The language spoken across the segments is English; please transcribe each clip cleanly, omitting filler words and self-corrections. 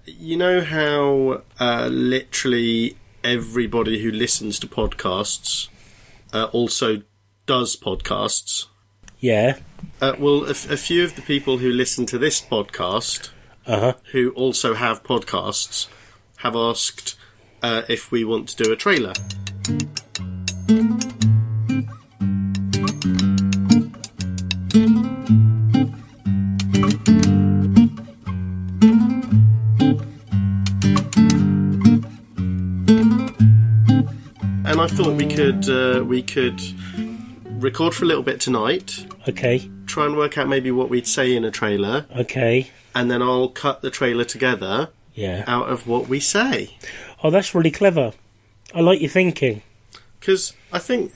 You know how literally everybody who listens to podcasts also does podcasts? Yeah. Well, a few of the people who listen to this podcast, who also have podcasts, have asked if we want to do a trailer. And I thought we could record for a little bit tonight. Okay. Try and work out maybe what we'd say in a trailer. Okay. And then I'll cut the trailer together. Yeah. Out of what we say. Oh, that's really clever. I like your thinking. Because thank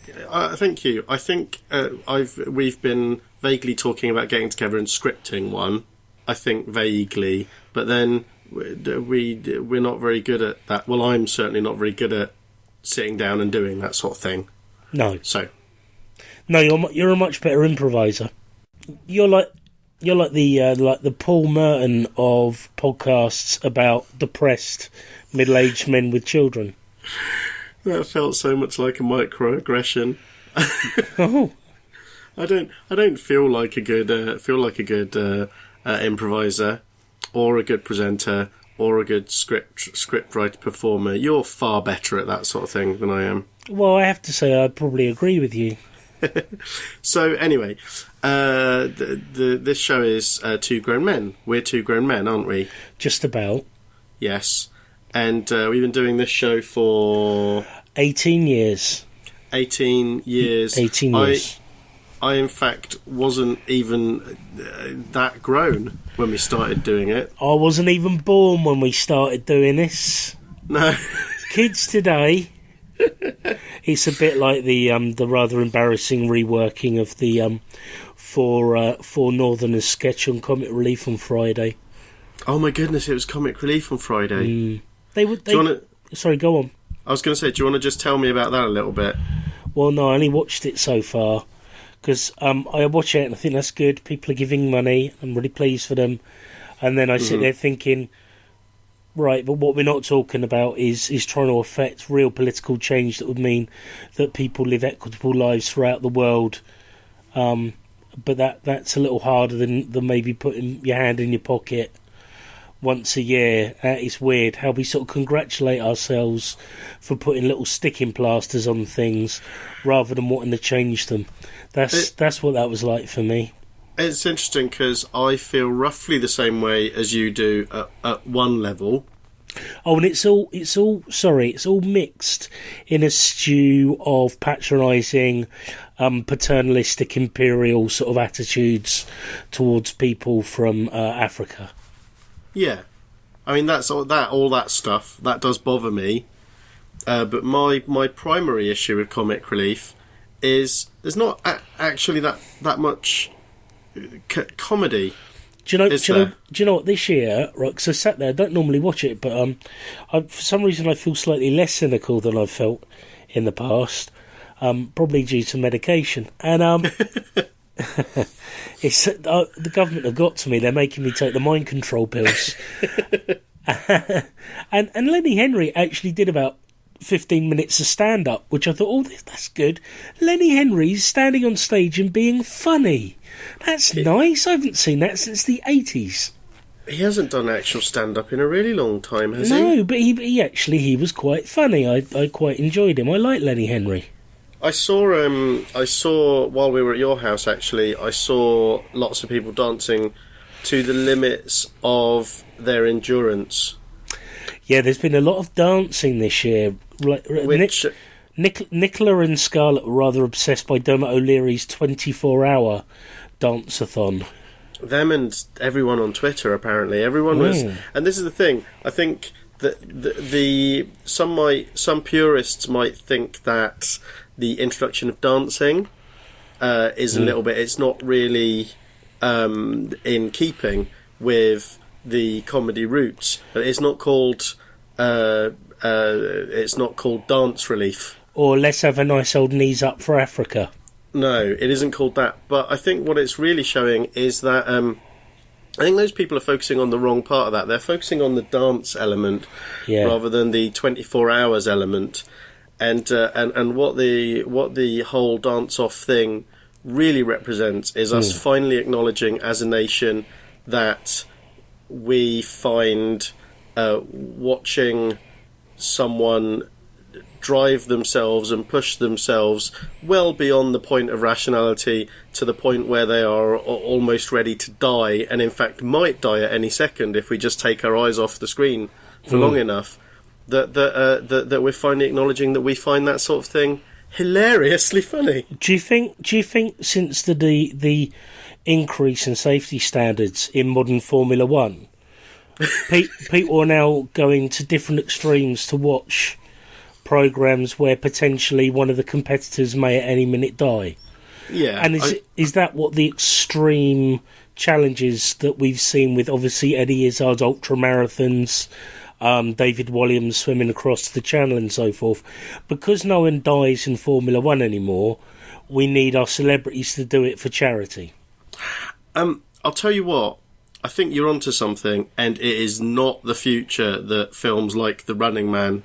you. I think we've been vaguely talking about getting together and scripting one. I think vaguely, but then we're not very good at that. Well, I'm certainly not very good at sitting down and doing that sort of thing. No. So. No, you're a much better improviser. You're like the Paul Merton of podcasts about depressed middle-aged men with children. That felt so much like a microaggression. Oh. I don't feel like a good improviser, or a good presenter, or a good script writer performer. You're far better at that sort of thing than I am. Well, I have to say I probably agree with you. So anyway, this show is Two Grown Men. We're two grown men, aren't we? Just about. Yes. And we've been doing this show for 18 years. 18 years. 18 years. I in fact wasn't even that grown when we started doing it. I wasn't even born when we started doing this. No. Kids today. It's a bit like the rather embarrassing reworking of the four Northerners sketch on Comic Relief on Friday. Oh my goodness! It was Comic Relief on Friday. Sorry, go on. I was going to say, do you want to just tell me about that a little bit? Well, no, I only watched it so far because I watch it and I think that's good. People are giving money. I'm really pleased for them. And then I sit there thinking, right, but what we're not talking about is trying to affect real political change that would mean that people live equitable lives throughout the world. But that's a little harder than maybe putting your hand in your pocket once a year. It's weird how we sort of congratulate ourselves for putting little sticking plasters on things rather than wanting to change them. That's what that was like for me. It's interesting because I feel roughly the same way as you do at one level. Oh, and it's all mixed in a stew of patronising, paternalistic, imperial sort of attitudes towards people from Africa. Yeah, I mean that's all that stuff that does bother me. But my primary issue with Comic Relief is there's not actually that much comedy. Do you know what, this year, right, because I sat there, I don't normally watch it, but for some reason I feel slightly less cynical than I've felt in the past, probably due to medication. And it's the government have got to me, they're making me take the mind control pills. and Lenny Henry actually did about 15 minutes of stand-up, which I thought, that's good. Lenny Henry's standing on stage and being funny. That's nice. I haven't seen that since the 80s. He hasn't done actual stand-up in a really long time, has he? No, but he was quite funny. I quite enjoyed him. I like Lenny Henry. I saw while we were at your house, actually, I saw lots of people dancing to the limits of their endurance. Yeah, there's been a lot of dancing this year. Nicola and Scarlett were rather obsessed by Dermot O'Leary's 24-hour dance-a-thon. Them and everyone on Twitter, apparently. Everyone was... And this is the thing. I think that some purists might think that the introduction of dancing is a little bit... It's not really in keeping with the comedy roots. It's not called... it's not called Dance Relief. Or Let's Have a Nice Old Knees Up for Africa. No, it isn't called that. But I think what it's really showing is that I think those people are focusing on the wrong part of that. They're focusing on the dance element rather than the 24 hours element, and what the whole dance-off thing really represents is us finally acknowledging as a nation that we find watching someone drive themselves and push themselves well beyond the point of rationality to the point where they are almost ready to die, and in fact might die at any second if we just take our eyes off the screen for long enough, that we're finally acknowledging that we find that sort of thing hilariously funny. Do you think since the increase in safety standards in modern Formula One, people are now going to different extremes to watch programs where potentially one of the competitors may at any minute die? Yeah. And is that what the extreme challenges that we've seen with obviously Eddie Izzard's ultra marathons, David Williams swimming across the channel and so forth? Because no one dies in Formula One anymore, we need our celebrities to do it for charity. I'll tell you what, I think you're onto something, and it is not the future that films like The Running Man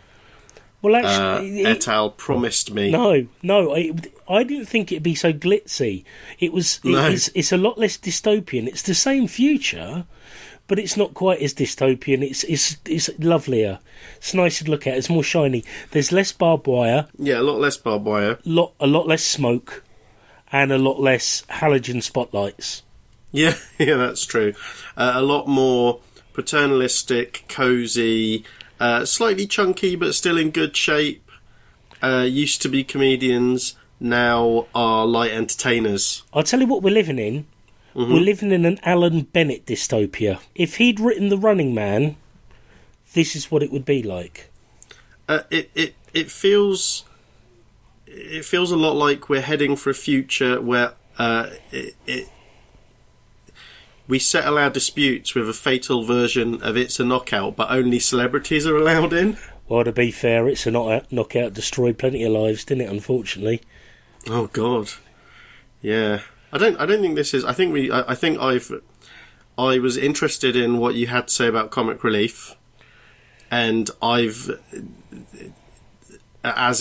Well, actually, et al. Promised me. No, I didn't think it'd be so glitzy. It's a lot less dystopian. It's the same future, but it's not quite as dystopian. It's lovelier. It's nicer to look at. It's more shiny. There's less barbed wire. Yeah, a lot less barbed wire. A lot less smoke, and a lot less halogen spotlights. Yeah, that's true. A lot more paternalistic, cosy. Slightly chunky, but still in good shape. Used to be comedians, now are light entertainers. I'll tell you what we're living in. Mm-hmm. We're living in an Alan Bennett dystopia. If he'd written The Running Man, this is what it would be like. It feels a lot like we're heading for a future where we settle our disputes with a fatal version of It's a Knockout, but only celebrities are allowed in. Well, to be fair, It's a Knockout destroyed plenty of lives, didn't it? Unfortunately. Oh God, yeah. I don't think this is. I was interested in what you had to say about comic relief, and as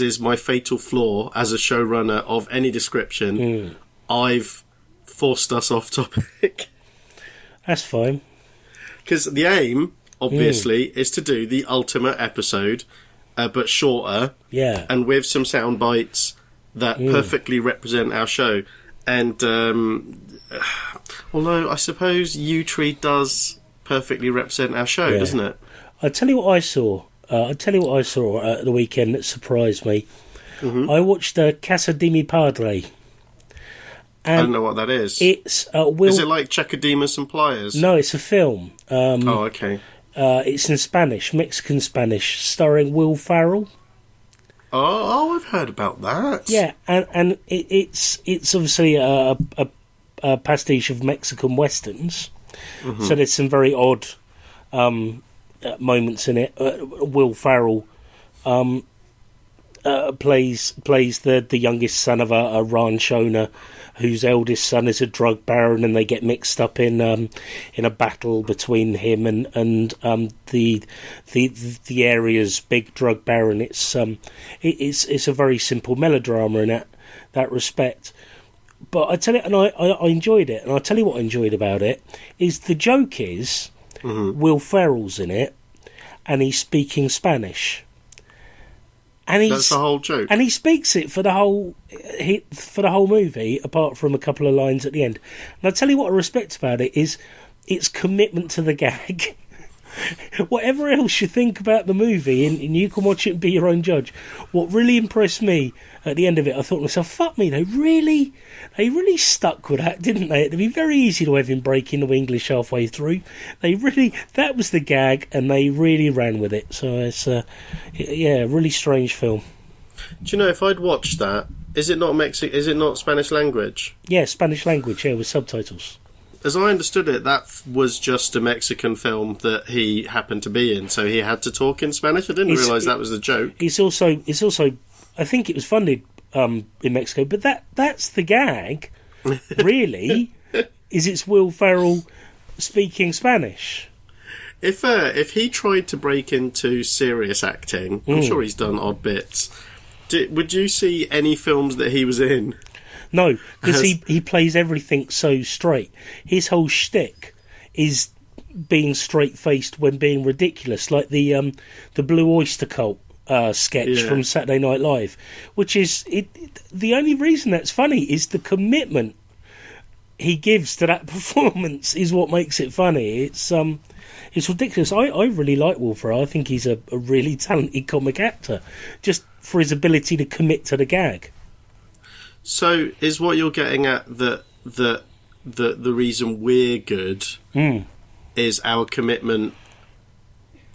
is my fatal flaw as a showrunner of any description, I've forced us off topic. That's fine. Because the aim, obviously, is to do the ultimate episode, but shorter. Yeah. And with some sound bites that perfectly represent our show. And although I suppose U Tree does perfectly represent our show, doesn't it? I'll tell you what I saw. At the weekend that surprised me. Mm-hmm. I watched Casa di Mi Padre. I don't know what that is. It's Is it like Checodemus and Pliers? No, it's a film. Okay. It's in Spanish, Mexican Spanish, starring Will Ferrell. Oh, I've heard about that. Yeah, and it's obviously a pastiche of Mexican westerns. Mm-hmm. So there's some very odd moments in it. Will Ferrell plays the youngest son of a ranch owner, whose eldest son is a drug baron, and they get mixed up in a battle between him and the area's big drug baron. It's a very simple melodrama in that respect. But I tell you, and I enjoyed it, and I'll tell you what I enjoyed about it is the joke is Will Ferrell's in it, and he's speaking Spanish. And that's the whole joke. And he speaks it for the whole movie, apart from a couple of lines at the end. And I'll tell you what I respect about it is its commitment to the gag. Whatever else you think about the movie, and you can watch it and be your own judge, what really impressed me at the end of it, I thought to myself, fuck me, they really stuck with that, didn't they? It'd be very easy to have him break into English halfway through. That was the gag, and they really ran with it. So it's a really strange film. Do you know, if I'd watched that, is it not Spanish language? Yeah, Spanish language, with subtitles. As I understood it, that was just a Mexican film that he happened to be in, so he had to talk in Spanish. I didn't realise that was the joke. It's also, I think it was funded in Mexico, but that's the gag, really, is it's Will Ferrell speaking Spanish. If he tried to break into serious acting, I'm sure he's done odd bits. Would you see any films that he was in? No, because he plays everything so straight. His whole shtick is being straight-faced when being ridiculous, like the Blue Oyster Cult sketch from Saturday Night Live, which is the only reason that's funny is the commitment he gives to that performance is what makes it funny. It's ridiculous. I really like Will Ferrell. I think he's a really talented comic actor, just for his ability to commit to the gag. So, is what you're getting at that the reason we're good is our commitment?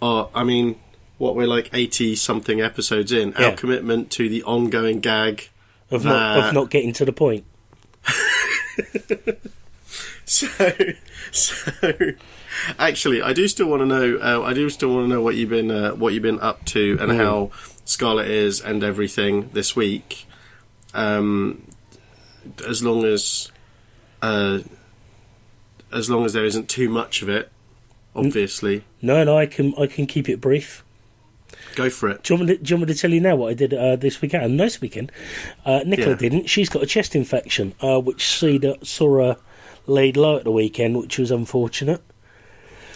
We're like 80-something episodes in. Yeah. Our commitment to the ongoing gag of not getting to the point. So, actually, I do still want to know. What you've been up to and how Scarlett is and everything this week. As long as there isn't too much of it, obviously. No, I can keep it brief. Go for it. Do you want me to tell you now what I did this weekend? Nice weekend. Nicola didn't. She's got a chest infection, which saw her laid low at the weekend, which was unfortunate.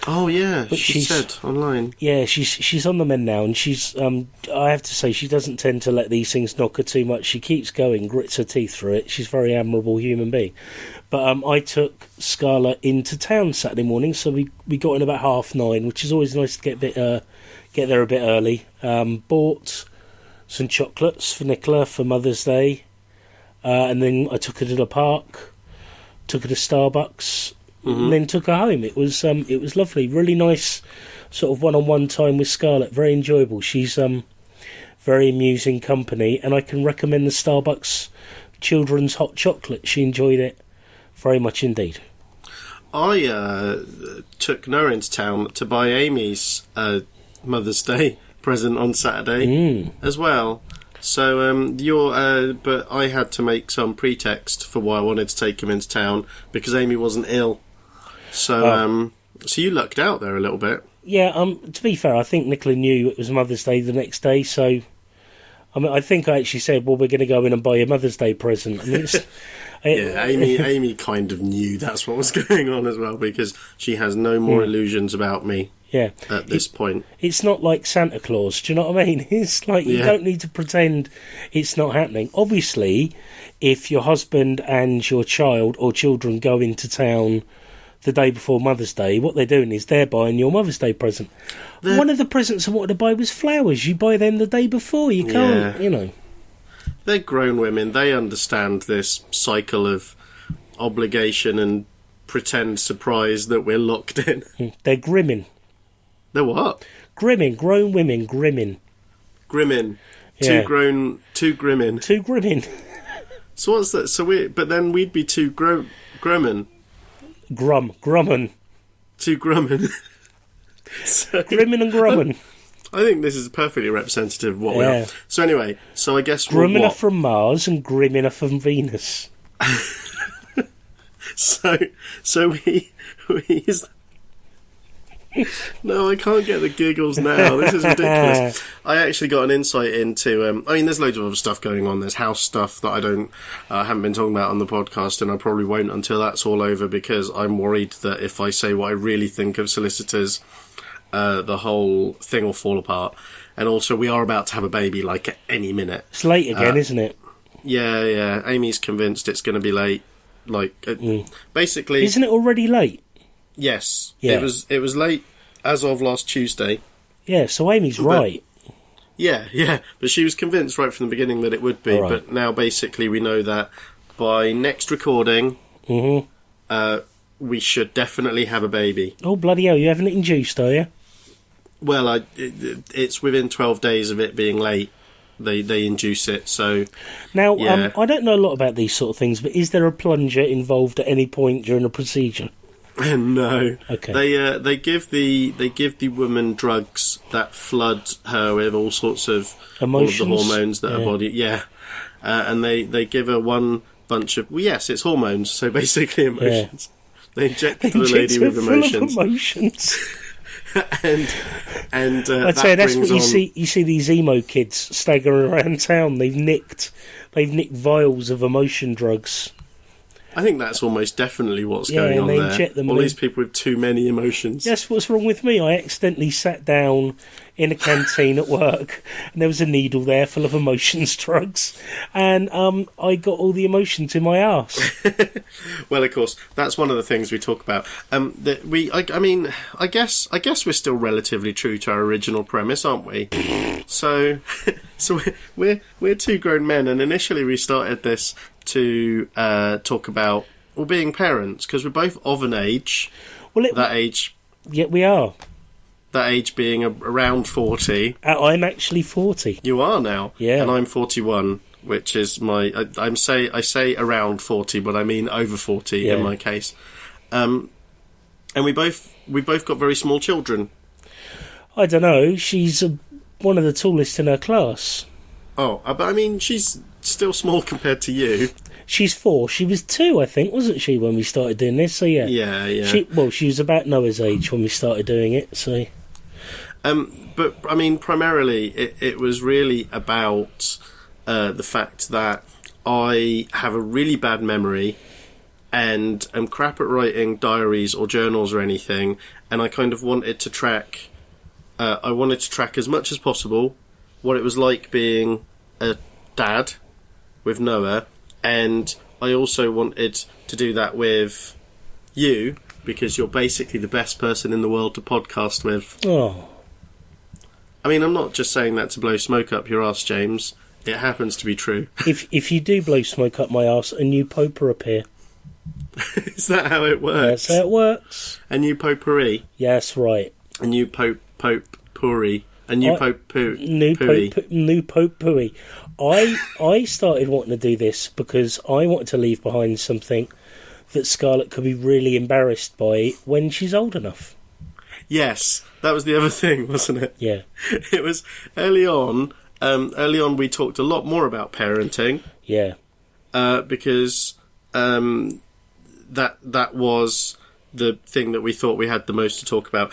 Oh yeah, but she said online. Yeah, she's on the mend now, and she's. I have to say, she doesn't tend to let these things knock her too much. She keeps going, grits her teeth through it. She's a very admirable human being. But I took Scarlett into town Saturday morning, so we got in about 9:30, which is always nice to get there a bit early. Bought some chocolates for Nicola for Mother's Day, and then I took her to the park, took her to Starbucks. And then took her home. It was lovely, really nice, sort of one-on-one time with Scarlett. Very enjoyable. She's very amusing company, and I can recommend the Starbucks children's hot chocolate. She enjoyed it very much indeed. I took Noah into town to buy Amy's Mother's Day present on Saturday as well. So but I had to make some pretext for why I wanted to take him into town because Amy wasn't ill. So so you lucked out there a little bit. Yeah. To be fair, I think Nicola knew it was Mother's Day the next day. So I think I actually said, "Well, we're going to go in and buy a Mother's Day present." Amy kind of knew that's what was going on as well because she has no more illusions about me. Yeah. At this point. It's not like Santa Claus, do you know what I mean? It's like you don't need to pretend it's not happening. Obviously, if your husband and your child or children go into town the day before Mother's Day, what they're doing is they're buying your Mother's Day present. One of the presents I wanted to buy was flowers. You buy them the day before. You can't, you know. They're grown women. They understand this cycle of obligation and pretend surprise that we're locked in. They're grimming. They're what? Grimming. Grown women grimming. Grimming. Yeah. Two grimming. Two grimming. So what's that? But then we'd be two grumman. Grumman. Two grumman. Grimmin and grumman. I think this is perfectly representative of what we are. So anyway, I guess Grimmina from Mars and Grimmina from Venus. so we No, I can't get the giggles now. This is ridiculous. I actually got an insight into... there's loads of other stuff going on. There's house stuff that I haven't been talking about on the podcast, and I probably won't until that's all over, because I'm worried that if I say what I really think of solicitors, the whole thing will fall apart. And also, we are about to have a baby, like, at any minute. It's late again, isn't it? Yeah. Amy's convinced it's going to be late. Basically... Isn't it already late? Yes. Yeah. It was late as of last Tuesday. Yeah, so Amy's right. Yeah. But she was convinced right from the beginning that it would be. Right. But now basically we know that by next recording, we should definitely have a baby. Oh, bloody hell, you haven't it induced, are you? Well, it's within 12 days of it being late. They induce it, so... Now, yeah. I don't know a lot about these sort of things, but is there a plunger involved at any point during a procedure? No. Okay. They give the woman drugs that flood her with all sorts of emotions? All of the hormones that her body. Yeah. And they give her one bunch of. Well, yes, it's hormones. So basically emotions. They injected the lady with emotions. Full of emotions. and I tell you, that's what you see. You see these emo kids staggering around town. They've nicked vials of emotion drugs. I think that's almost definitely what's going on there. Inject them all these people with too many emotions. That's what's wrong with me. I accidentally sat down in a canteen at work, and there was a needle there full of emotions drugs, and I got all the emotions in my arse. Well, of course, that's one of the things we talk about. I guess we're still relatively true to our original premise, aren't we? So we're two grown men, and initially we started this to talk about being parents, because we're both of an age. That age. Yeah, we are. That age being around 40. I'm actually 40. You are now. Yeah. And I'm 41, which is I say around 40, but I mean over 40 in my case. And we both got very small children. I don't know. She's one of the tallest in her class. Oh, but I mean, she's still small compared to you. She's 4. She was 2, I think, wasn't she, when we started doing this? So yeah. Yeah. She was about Noah's age when we started doing it. So. But I mean, primarily, it was really about the fact that I have a really bad memory and am crap at writing diaries or journals or anything, and I kind of wanted to track. I wanted to track as much as possible what it was like being a dad with Noah, and I also wanted to do that with you, because you're basically the best person in the world to podcast with. Oh. I mean, I'm not just saying that to blow smoke up your arse, James. It happens to be true. If you do blow smoke up my arse, a new pope will appear. Is that how it works? That's how it works. A new potpourri? Yes, right. A new potpourri. A new potpourri. New potpourri. I started wanting to do this because I wanted to leave behind something that Scarlett could be really embarrassed by when she's old enough. Yes, that was the other thing, wasn't it? Yeah. It was early on. Early on, we talked a lot more about parenting. Yeah. Because that was the thing that we thought we had the most to talk about.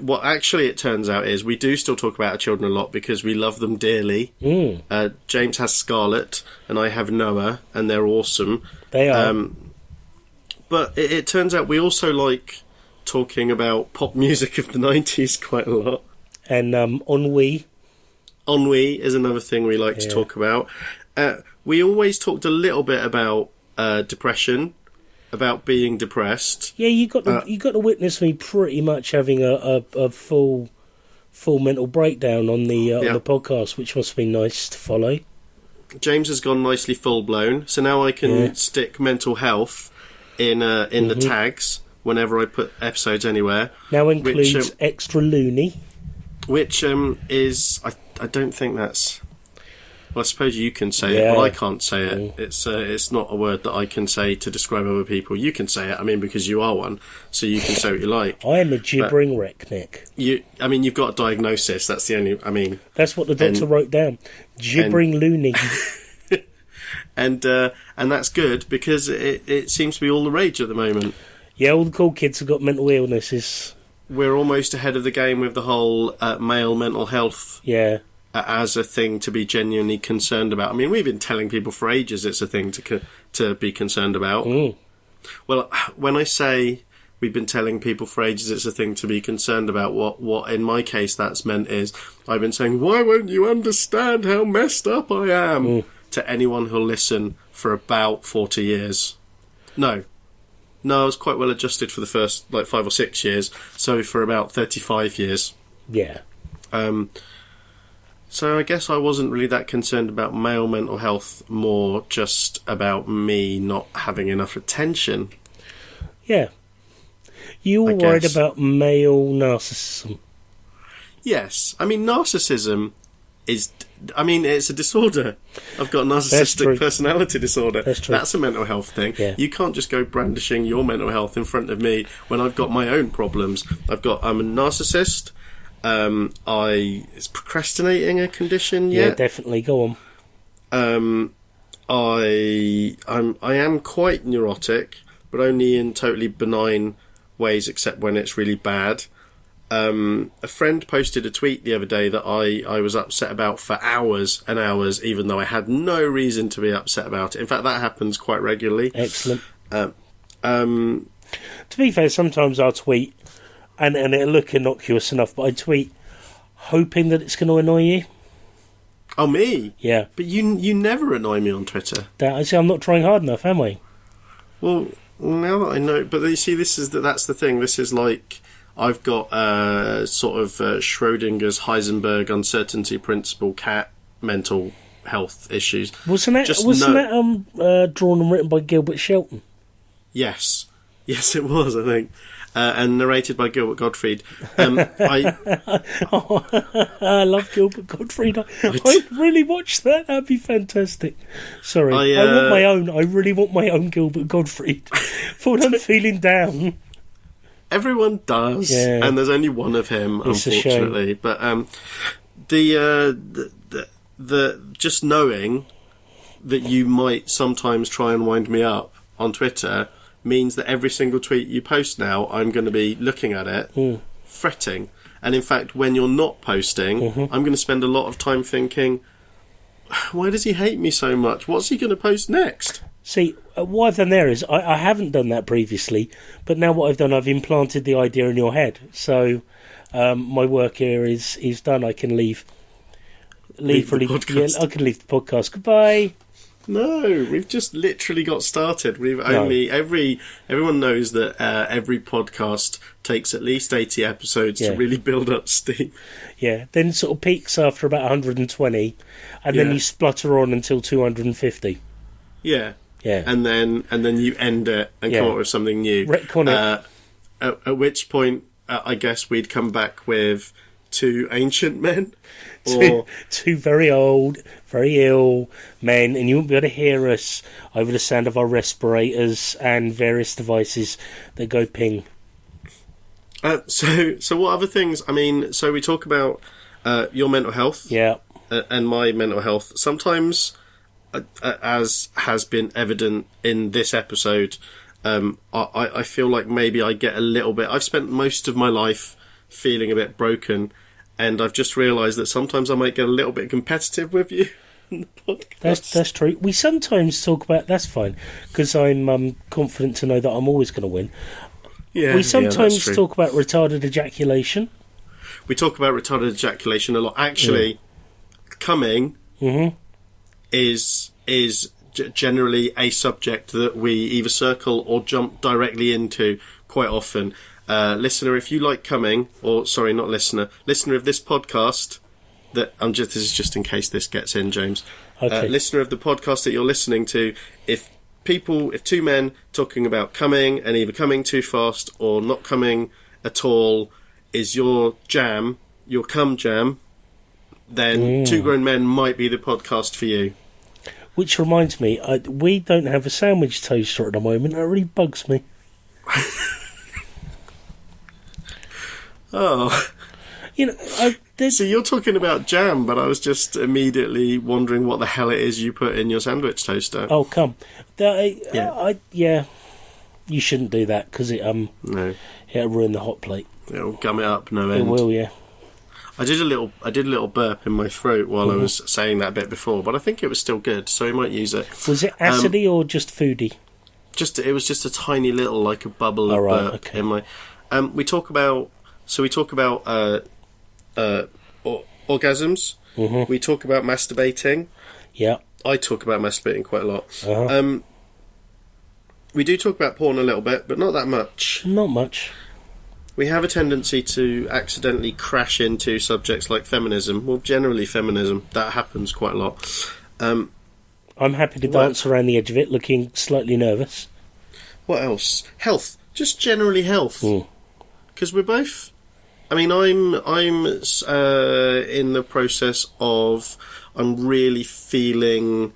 What actually it turns out is we do still talk about our children a lot because we love them dearly. James has Scarlett and I have Noah, and they're awesome. They are. But it turns out we also like talking about pop music of the 90s quite a lot. And ennui. Ennui is another thing we like to talk about. We always talked a little bit about depression, about being depressed. Yeah, you got to witness me pretty much having a full mental breakdown on the podcast, which must be nice to follow. James has gone nicely full blown, so now I can stick mental health in the tags whenever I put episodes anywhere. Now includes extra loony, which is I don't think that's. Well, I suppose you can say it, but I can't say it. It's not a word that I can say to describe other people. You can say it, I mean, because you are one, so you can say what you like. I am a gibbering wreck, Nick. You've got a diagnosis, that's the only, That's what the doctor wrote down. Gibbering loony. And that's good, because it seems to be all the rage at the moment. Yeah, all the cool kids have got mental illnesses. We're almost ahead of the game with the whole male mental health. Yeah. As a thing to be genuinely concerned about. I mean, we've been telling people for ages it's a thing to be concerned about. Well, when I say we've been telling people for ages it's a thing to be concerned about, what in my case that's meant is I've been saying, why won't you understand how messed up I am? To anyone who'll listen for about 40 years. No, I was quite well adjusted for the first 5 or 6 years, so for about 35 years. Yeah. So I guess I wasn't really that concerned about male mental health, more just about me not having enough attention. Yeah. You were worried about male narcissism. Yes. I mean, narcissism is... I mean, it's a disorder. I've got a narcissistic personality disorder. That's true. That's a mental health thing. Yeah. You can't just go brandishing your mental health in front of me when I've got my own problems. I'm a narcissist... is procrastinating a condition yet? Yeah, definitely. Go on. I am quite neurotic, but only in totally benign ways, except when it's really bad. A friend posted a tweet the other day that I was upset about for hours and hours, even though I had no reason to be upset about it. In fact, that happens quite regularly. Excellent. To be fair, sometimes I'll tweet, and it'll look innocuous enough, but I tweet hoping that it's going to annoy you. Oh, me? Yeah. But you never annoy me on Twitter. I see, I'm not trying hard enough, am I? Well, now that I know... But you see, that's the thing. This is like... I've got sort of Schrodinger's Heisenberg uncertainty principle cat mental health issues. Wasn't that drawn and written by Gilbert Shelton? Yes, it was, I think, and narrated by Gilbert Gottfried. I love Gilbert Gottfried. I'd really watch that. That'd be fantastic. Sorry, I want my own. I really want my own Gilbert Gottfried. For when I'm feeling down. Everyone does, yeah. And there's only one of him, it's unfortunately. But the just knowing that you might sometimes try and wind me up on Twitter means that every single tweet you post now, I'm going to be looking at it, fretting. And in fact, when you're not posting, I'm going to spend a lot of time thinking, why does he hate me so much? What's he going to post next? See, what I've done there is, I haven't done that previously, but now what I've done, I've implanted the idea in your head. So my work here is done. I can leave the podcast. Yeah, I can leave the podcast. Goodbye. No, we've just literally got started. Everyone knows that every podcast takes at least 80 episodes to really build up steam. Yeah, then sort of peaks after about 120, and then you splutter on until 250. Yeah. Yeah. And then you end it and come up with something new. Retcon it. At which point, I guess we'd come back with two ancient men. Two very old, very ill men, and you wouldn't be able to hear us over the sound of our respirators and various devices that go ping. So what other things? I mean, so we talk about your mental health. Yeah. And my mental health. Sometimes... as has been evident in this episode, I feel like maybe I get a little bit... I've spent most of my life feeling a bit broken, and I've just realised that sometimes I might get a little bit competitive with you in the podcast. That's true. We sometimes talk about... That's fine, because I'm confident to know that I'm always going to win. Yeah, we sometimes talk about retarded ejaculation. We talk about retarded ejaculation a lot. Actually, coming... is generally a subject that we either circle or jump directly into quite often. Listener, if you like coming, or sorry, not listener of this podcast, this is just in case this gets in, James. Okay. Listener of the podcast that you're listening to, if two men talking about coming and either coming too fast or not coming at all is your jam, your cum jam, then Two Grown Men might be the podcast for you. Which reminds me, we don't have a sandwich toaster at the moment. That really bugs me. Oh. You know, so you're talking about jam, but I was just immediately wondering what the hell it is you put in your sandwich toaster. Oh, come. You shouldn't do that, because it'll ruin the hot plate. It'll gum it up no end. It will, yeah. I did a little burp in my throat while I was saying that bit before, but I think it was still good, so we might use it. Was it acidy or just foody? It was just a tiny little, like a bubble of burp in my. We talk about orgasms. We talk about masturbating. Yeah. I talk about masturbating quite a lot. We do talk about porn a little bit, but not that much. Not much. We have a tendency to accidentally crash into subjects like feminism. Well, generally feminism. That happens quite a lot. I'm happy to dance around the edge of it, looking slightly nervous. What else? Health. Just generally health. Because we're both... I mean, I'm in the process of... I'm really feeling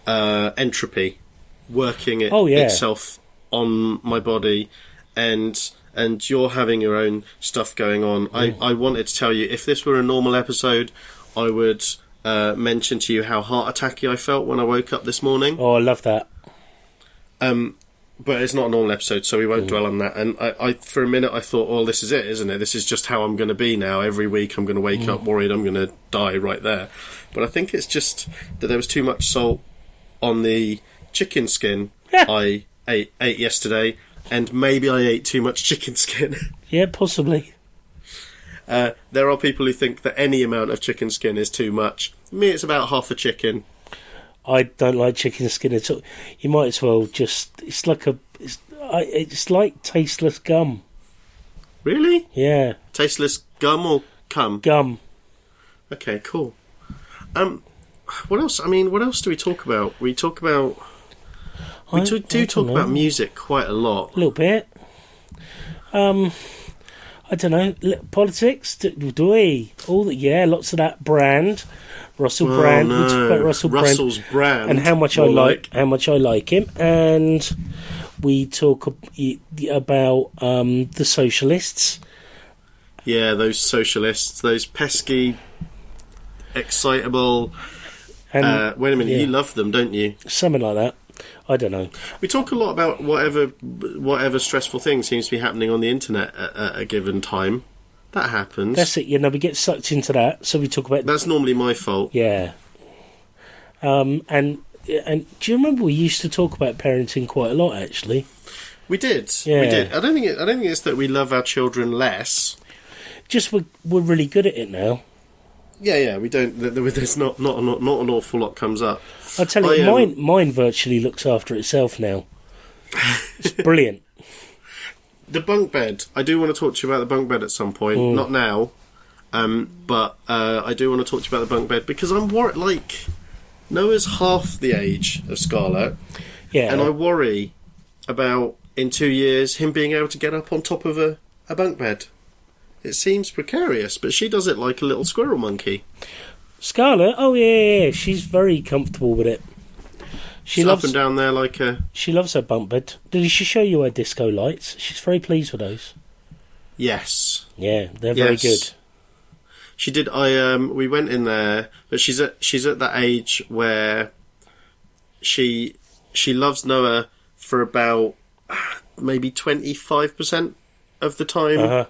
entropy working itself on my body, and you're having your own stuff going on. I wanted to tell you, if this were a normal episode, I would mention to you how heart attacky I felt when I woke up this morning. Oh, I love that. But it's not a normal episode, so we won't dwell on that. And I, for a minute, I thought, well, this is it, isn't it? This is just how I'm going to be now. Every week I'm going to wake up worried I'm going to die right there. But I think it's just that there was too much salt on the chicken skin I ate yesterday, and maybe I ate too much chicken skin. Yeah, possibly. There are people who think that any amount of chicken skin is too much. For me, it's about half a chicken. I don't like chicken skin at all. You might as well just... It's like tasteless gum. Really? Yeah. Tasteless gum or cum? Gum. Okay, cool. What else? I mean, what else do we talk about? We talk about... We do talk about music quite a lot. A little bit. I don't know. Politics? Do we? Lots of that. Brand. Russell Brand. No. We talk about Russell's Brand. And how much I like him. And we talk about the socialists. Yeah, those socialists. Those pesky, excitable... And, wait a minute, you love them, don't you? Something like that. I don't know. We talk a lot about whatever stressful thing seems to be happening on the internet at a given time. That happens. That's it. We get sucked into that. So we talk about. That's normally my fault. Yeah. And do you remember we used to talk about parenting quite a lot? Actually, we did. Yeah. We did. I don't think it's that we love our children less. Just we're really good at it now. Yeah. We don't. There's not an awful lot comes up. I tell you, mine virtually looks after itself now. It's brilliant. The bunk bed. I do want to talk to you about the bunk bed at some point. Not now, but I do want to talk to you about the bunk bed because I'm worried. Like, Noah's half the age of Scarlett, and I worry about in 2 years him being able to get up on top of a bunk bed. It seems precarious, but she does it like a little squirrel monkey. Scarlett? Oh, yeah. She's very comfortable with it. She loves up and down there like a... She loves her bunk bed. Did she show you her disco lights? She's very pleased with those. Yes. Yeah, they're very good. She did. We went in there, but she's at that age where she loves Noah for about maybe 25% of the time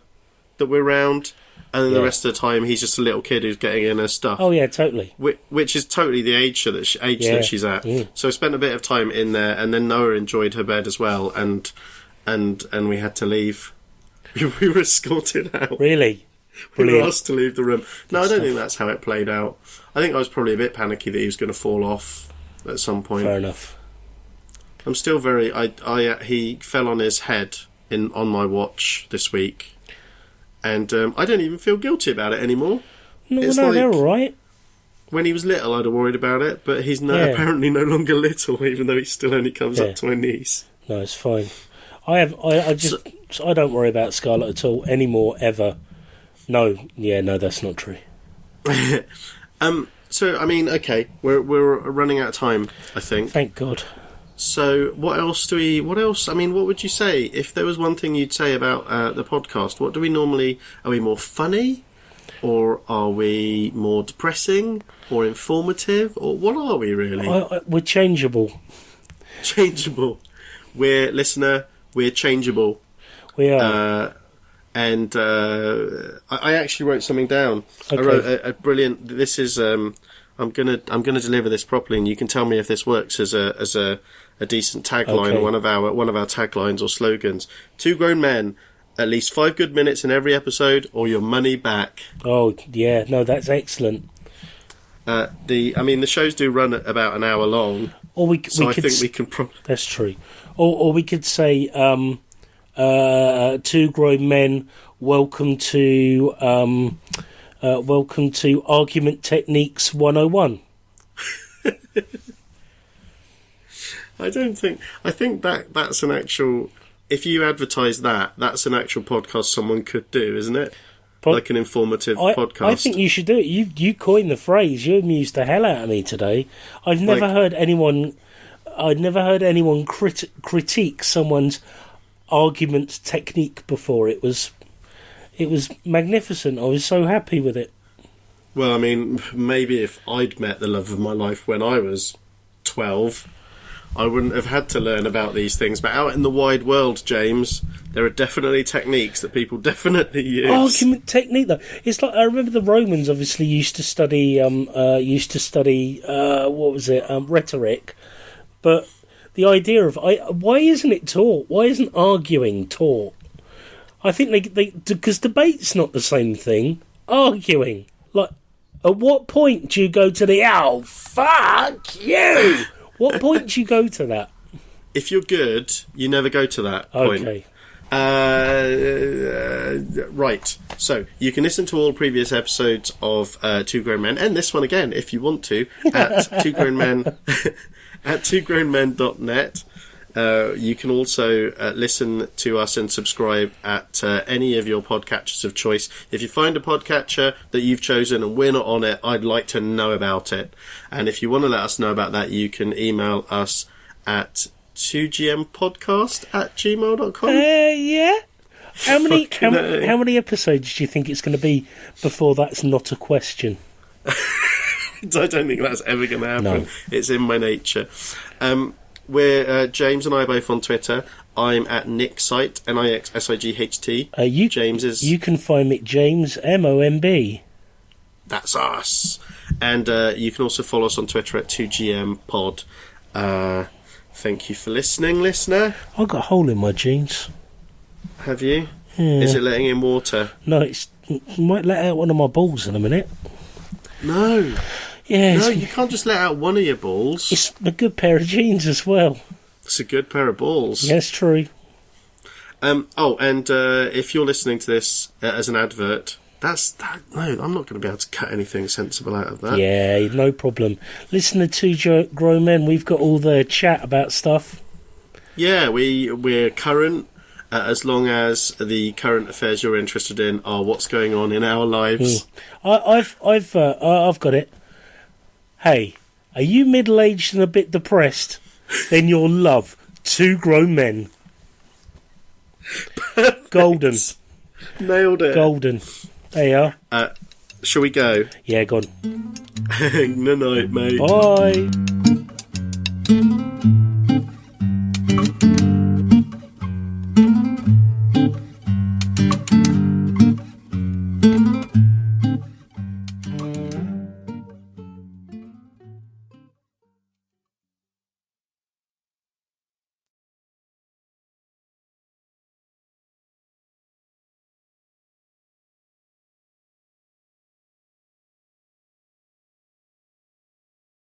that we're around. And then the rest of the time, he's just a little kid who's getting in her stuff. Oh, yeah, totally. Which is totally the age that she's at. Mm. So I spent a bit of time in there, and then Noah enjoyed her bed as well, and we had to leave. We were escorted out. Really? We were asked to leave the room. No, I don't think that's how it played out. I think I was probably a bit panicky that he was going to fall off at some point. Fair enough. I'm still very... he fell on his head on my watch this week. And I don't even feel guilty about it anymore. No, they're all right. When he was little, I'd have worried about it, but he's apparently no longer little, even though he still only comes up to my knees. No, it's fine. I don't worry about Scarlett at all anymore, ever. No, that's not true. So I mean, okay, we're running out of time, I think. Thank God. So what else? I mean, what would you say if there was one thing you'd say about the podcast? What do we normally? Are we more funny, or are we more depressing, or informative, or what are we really? We're changeable. Changeable. We're changeable. We are. And I actually wrote something down. Okay. I wrote a brilliant. This is. I'm gonna deliver this properly, and you can tell me if this works as a decent tagline or one of our taglines or slogans. 2 grown men, at least 5 good minutes in every episode, or your money back. Oh yeah, no, that's excellent. The shows do run at about an hour long, I think we can. That's true. Or we could say 2 grown men. Welcome to Argument Techniques 101. I think that's an actual... If you advertise that's an actual podcast someone could do, isn't it? Like an informative podcast. I think you should do it. You coined the phrase. You amused the hell out of me today. I'd never heard anyone critique someone's argument technique before. It was magnificent. I was so happy with it. Well, I mean, maybe if I'd met the love of my life when I was 12, I wouldn't have had to learn about these things. But out in the wide world, James, there are definitely techniques that people definitely use. Argument technique, though. It's like, I remember the Romans obviously used to study rhetoric, but the idea of why isn't it taught? Why isn't arguing taught? I think because debate's not the same thing. Arguing, like, at what point do you go to the "oh fuck you"? What point do you go to that? If you're good, you never go to that point. Okay. Right. So you can listen to all previous episodes of Two Grown Men, and this one again if you want to, at Two Grown Men at twogrownmen.net. You can also listen to us and subscribe at any of your podcatchers of choice. If you find a podcatcher that you've chosen and we're not on it, I'd like to know about it. And if you want to let us know about that, you can email us at 2gmpodcast@gmail.com. Yeah. How many episodes do you think it's going to be before that's not a question? I don't think that's ever going to happen. No. It's in my nature. We're James and I are both on Twitter. I'm at Nixsight, NIXSIGHT. James is... You can find me at James MOMB. That's us. And you can also follow us on Twitter at 2GMPod. Thank you for listening, listener. I've got a hole in my jeans. Have you? Yeah. Is it letting in water? No, it might let out one of my balls in a minute. No. Yeah, no, you can't just let out one of your balls. It's a good pair of jeans as well. It's a good pair of balls. Yes, true. If you're listening to this as an advert, no, I'm not going to be able to cut anything sensible out of that. Yeah, no problem. Listen to Two Grown Men. We've got all the chat about stuff. Yeah, we're current. As long as the current affairs you're interested in are what's going on in our lives. I've got it. Hey, are you middle-aged and a bit depressed? Then you'll love Two Grown Men. Perfect. Golden. Nailed it. Golden. There you are. Shall we go? Yeah, go on. Good night, mate. Bye.